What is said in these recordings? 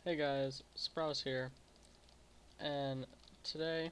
Hey guys, Sprouse here, and today,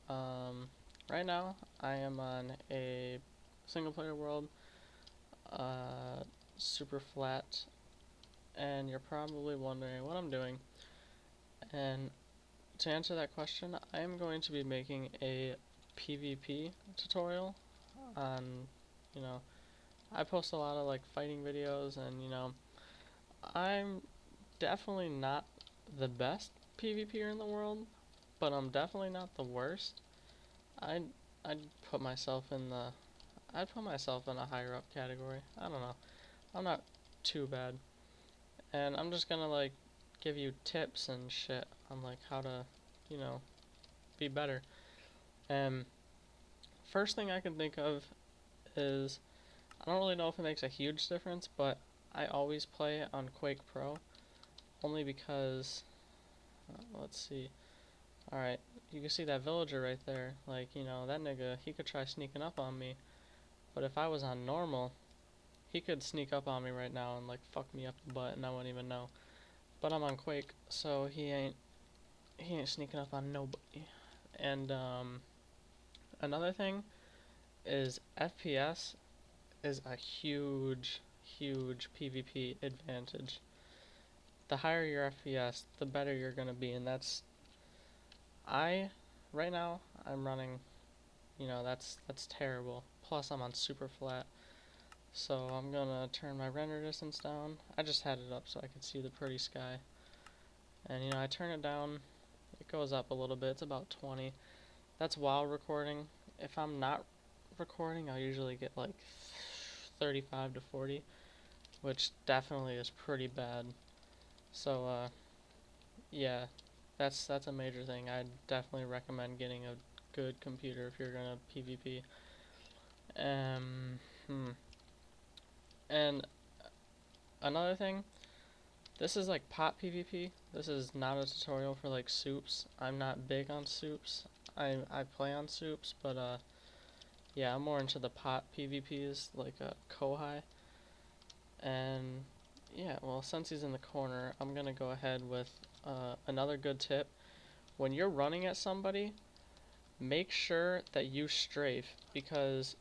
right now, I am on a single player world, uh, super flat, and you're probably wondering what I'm doing. And to answer that question, I am going to be making a PvP tutorial on, you know, I post a lot of like fighting videos, and I'm definitely not the best PvPer in the world, but I'm definitely not the worst. I'd I'd put myself in the I'd put myself in a higher up category. I don't know. I'm not too bad. And I'm just gonna like give you tips and shit on like how to, you know, be better. And first thing I can think of is I don't really know if it makes a huge difference, but I always play on Quake Pro only because let's see. Alright, you can see that villager right there. Like, that nigga, he could try sneaking up on me. But if I was on normal, he could sneak up on me right now and like fuck me up the butt and I wouldn't even know. But I'm on Quake, so he ain't sneaking up on nobody. And another thing is FPS is a huge PvP advantage. The higher your FPS, the better you're gonna be, and I right now I'm running, that's terrible. Plus I'm on super flat. So I'm gonna turn my render distance down. I just had it up so I could see the pretty sky. And I turn it down, it goes up a little bit, it's about 20. That's while recording. If I'm not recording, I'll usually get like 35 to 40, which definitely is pretty bad. So yeah, that's a major thing. I'd definitely recommend getting a good computer if you're gonna PvP. Um, hmm. And another thing, this is like pot PvP. This is not a tutorial for like soups. I'm not big on soups. I play on soups, but yeah, I'm more into the pot PvPs like Kohai. And yeah, well, since he's in the corner, I'm gonna go ahead with another good tip. When you're running at somebody, make sure that you strafe, because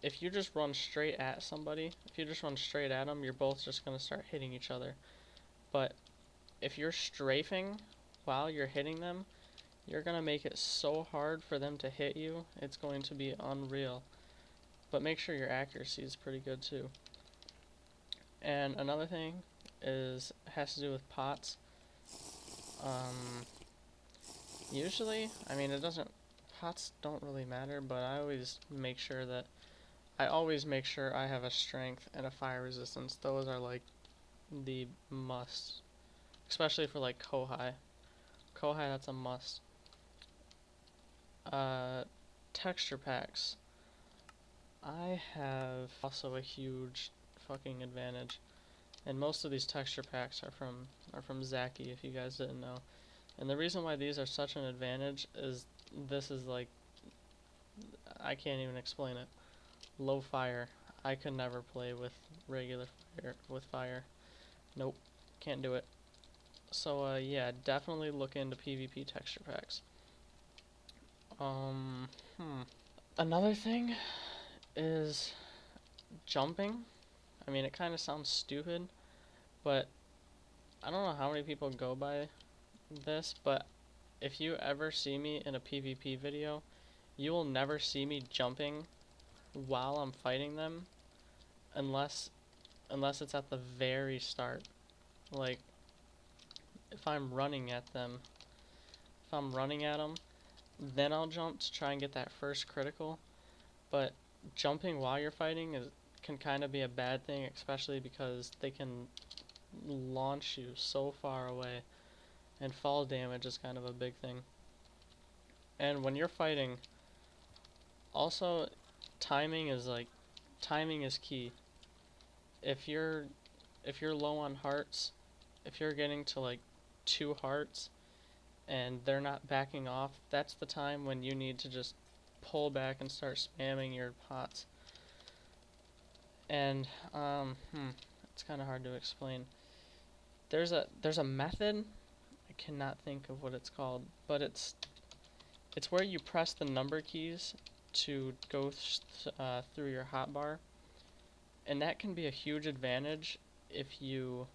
if you just run straight at somebody, if you just run straight at them, you're both just gonna start hitting each other. But if you're strafing while you're hitting them, you're gonna make it so hard for them to hit you, it's going to be unreal. But make sure your accuracy is pretty good too. And another thing has to do with pots. Usually, I mean, pots don't really matter, but I always make sure I have a strength and a fire resistance. Those are like the must, especially for like Kohai. Kohai, that's a must. Uh, Texture packs. I have also a huge fucking advantage, and most of these texture packs are from Zaki, if you guys didn't know. And the reason why these are such an advantage is this is like, I can't even explain it. Low fire. I could never play with regular fire with fire. Nope, can't do it. So yeah, definitely look into PvP texture packs. Um, hmm. Another thing is jumping. I mean, it kind of sounds stupid, but I don't know how many people go by this, but if you ever see me in a PvP video, you will never see me jumping while I'm fighting them unless it's at the very start. Like if I'm running at them, if I'm running at them, then I'll jump to try and get that first critical. But jumping while you're fighting can kind of be a bad thing, especially because they can launch you so far away, and fall damage is kind of a big thing. And when you're fighting, also timing is key. If you're low on hearts, if you're getting to like 2 hearts and they're not backing off, that's the time when you need to just pull back and start spamming your pots. And it's kind of hard to explain. there's a method. I cannot think of what it's called, but it's where you press the number keys to go through your hotbar, and that can be a huge advantage if you,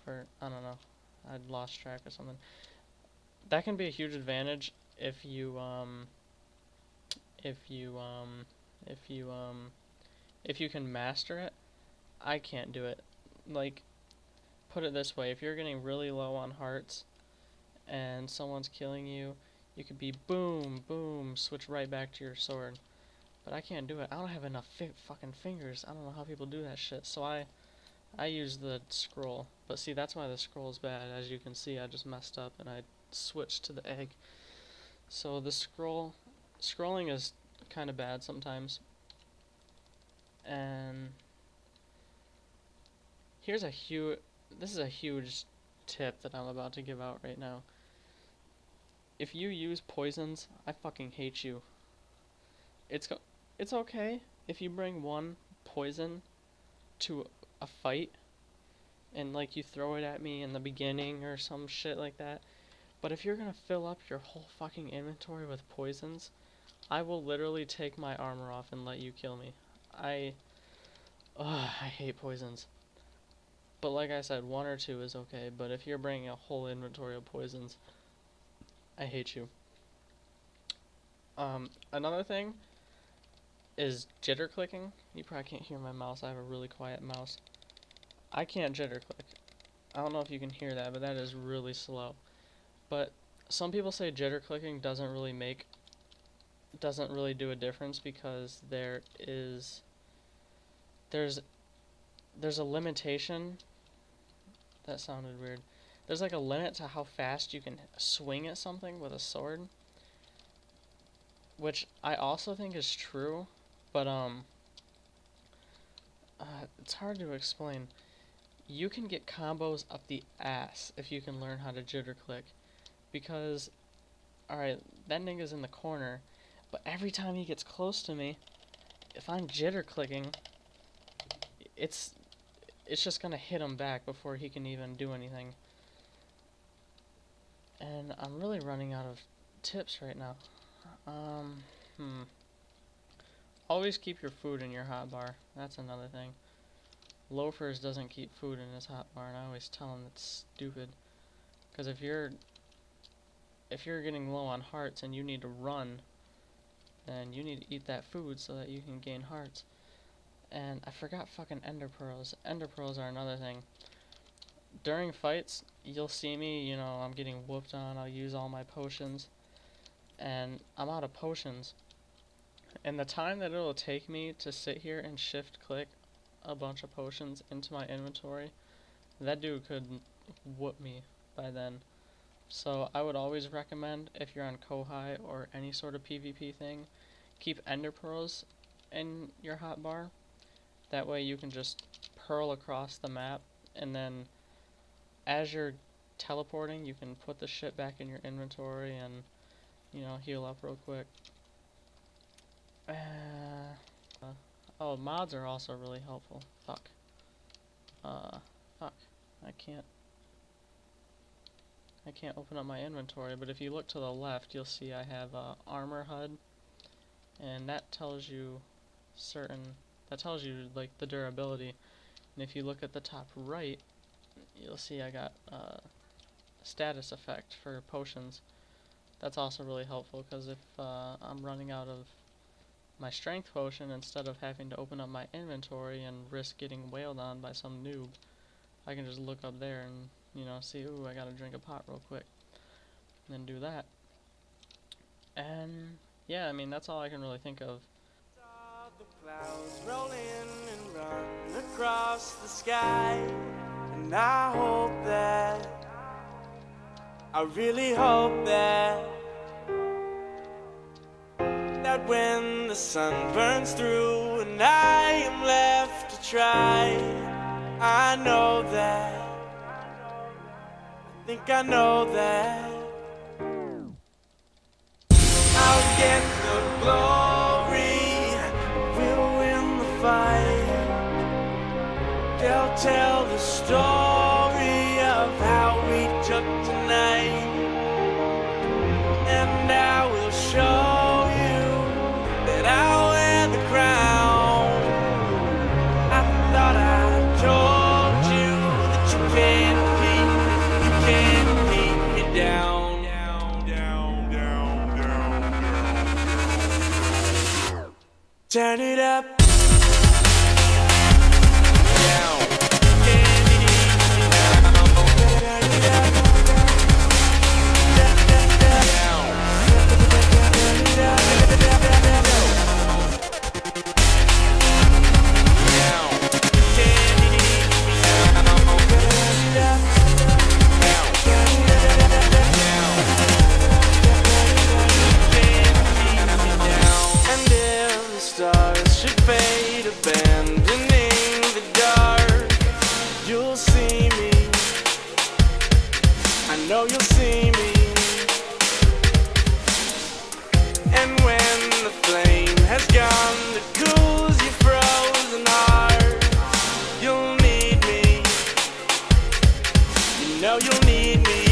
I don't know, I'd lost track of something. That can be a huge advantage if you if you um if you if you can master it. I can't do it. Like, put it this way, if you're getting really low on hearts and someone's killing you, you could be boom, boom, switch right back to your sword. But I can't do it. I don't have enough fucking fingers. I don't know how people do that shit. So I use the scroll. But see, that's why the scroll is bad. As you can see, I just messed up and I switched to the egg. So the scrolling is kind of bad sometimes. And this is a huge tip that I'm about to give out right now. If you use poisons, I fucking hate you. It's okay if you bring one poison to a fight and like you throw it at me in the beginning or some shit like that. But if you're gonna fill up your whole fucking inventory with poisons, I will literally take my armor off and let you kill me. I hate poisons. But like I said, one or two is okay, but if you're bringing a whole inventory of poisons, I hate you. Another thing is jitter clicking. You probably can't hear my mouse. I have a really quiet mouse. I can't jitter click. I don't know if you can hear that, but that is really slow. But some people say jitter clicking doesn't really do a difference because there's a limitation. That sounded weird. There's like a limit to how fast you can swing at something with a sword, which I also think is true, but it's hard to explain. You can get combos up the ass if you can learn how to jitter click, because alright, that nigga's in the corner, but every time he gets close to me, if I'm jitter clicking, it's just gonna hit him back before he can even do anything. And I'm really running out of tips right now. Always keep your food in your hotbar. That's another thing. Loafers doesn't keep food in his hotbar, and I always tell him it's stupid. Because if you're getting low on hearts and you need to run, then you need to eat that food so that you can gain hearts. And I forgot fucking ender pearls. Ender pearls are another thing. During fights, you'll see me, you know, I'm getting whooped on, I'll use all my potions, and I'm out of potions. And the time that it'll take me to sit here and shift click a bunch of potions into my inventory, that dude could whoop me by then. So I would always recommend, if you're on Kohai or any sort of PvP thing, keep ender pearls in your hotbar. That way you can just pearl across the map, and then as you're teleporting, you can put the shit back in your inventory and, you know, heal up real quick. Oh, mods are also really helpful. Fuck. Fuck. I can't open up my inventory, but if you look to the left, you'll see I have armor HUD, and that tells you like the durability. And if you look at the top right, you'll see I got status effect for potions. That's also really helpful, because if I'm running out of my strength potion, instead of having to open up my inventory and risk getting wailed on by some noob, I can just look up there and, you know, see, ooh, I gotta drink a pot real quick, and then do that. And yeah, I mean, that's all I can really think of. The clouds roll in and run across the sky, and I really hope that when the sun burns through and I am left to try, I think I know that I'll get the glory, we'll win the fight. I'll tell the story of how we took tonight, and I will show you that I'll wear the crown. I thought I told you that you can't keep me down. Turn it up. Stars should fade, abandoning the dark. You'll see me, I know you'll see me. And when the flame has gone that cools your frozen heart, you'll need me, you know you'll need me.